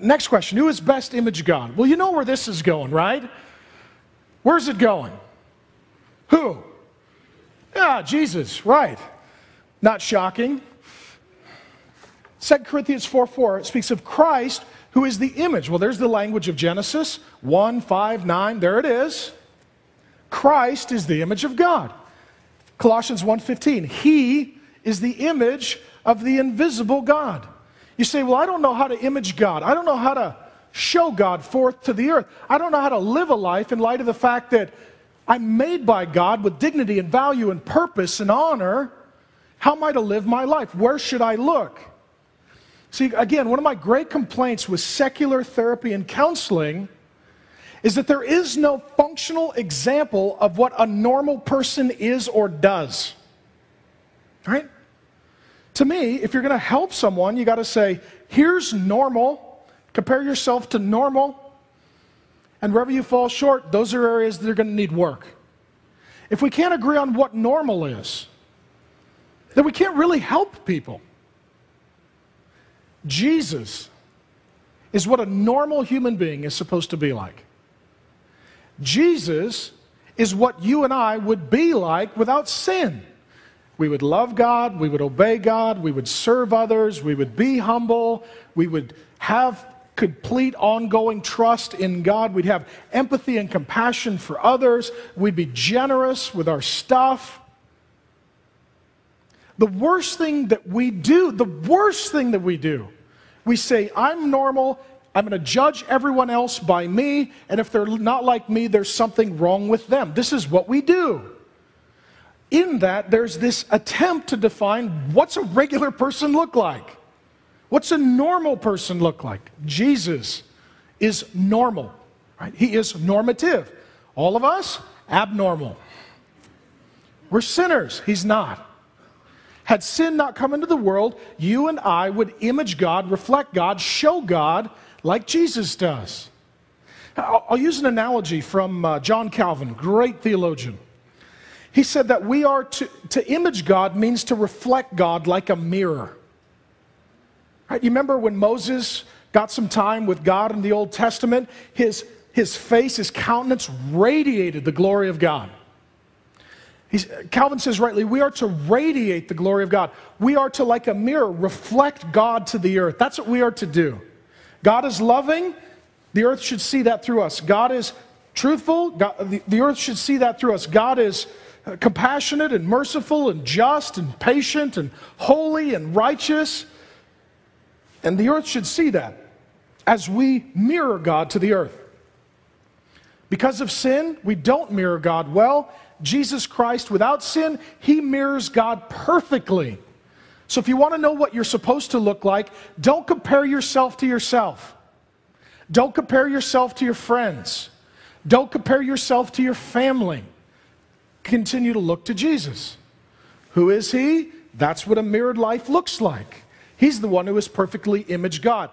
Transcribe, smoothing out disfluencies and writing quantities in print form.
Next question, who is best image God? Well, you know where this is going, right? Where's it going? Who? Yeah, Jesus, right. Not shocking. 2 Corinthians 4:4 speaks of Christ, who is the image. Well, there's the language of Genesis 1:5-9. There it is. Christ is the image of God. Colossians 1:15. He is the image of the invisible God. You say, well, I don't know how to image God. I don't know how to show God forth to the earth. I don't know how to live a life in light of the fact that I'm made by God with dignity and value and purpose and honor. How am I to live my life? Where should I look? See, again, one of my great complaints with secular therapy and counseling is that there is no functional example of what a normal person is or does. Right? To me, if you're going to help someone, you got to say, here's normal, compare yourself to normal, and wherever you fall short, those are areas that are going to need work. If we can't agree on what normal is, then we can't really help people. Jesus is what a normal human being is supposed to be like. Jesus is what you and I would be like without sin. We would love God, we would obey God, we would serve others, we would be humble, we would have complete ongoing trust in God, we'd have empathy and compassion for others, we'd be generous with our stuff. The worst thing that we do, we say, I'm normal, I'm going to judge everyone else by me, and if they're not like me, there's something wrong with them. This is what we do. In that, there's this attempt to define what's a regular person look like. What's a normal person look like? Jesus is normal, right? He is normative. All of us, abnormal. We're sinners. He's not. Had sin not come into the world, you and I would image God, reflect God, show God like Jesus does. I'll use an analogy from John Calvin, great theologian. He said that we are to image God means to reflect God like a mirror. Right? You remember when Moses got some time with God in the Old Testament, his face, his countenance radiated the glory of God. Calvin says rightly, we are to radiate the glory of God. We are to, like a mirror, reflect God to the earth. That's what we are to do. God is loving, the earth should see that through us. God is truthful, the earth should see that through us. God is compassionate and merciful and just and patient and holy and righteous. And the earth should see that as we mirror God to the earth. Because of sin, we don't mirror God well. Jesus Christ, without sin, He mirrors God perfectly. So if you want to know what you're supposed to look like, don't compare yourself to yourself. Don't compare yourself to your friends. Don't compare yourself to your family. Continue to look to Jesus. Who is He? That's what a mirrored life looks like. He's the one who is perfectly image God.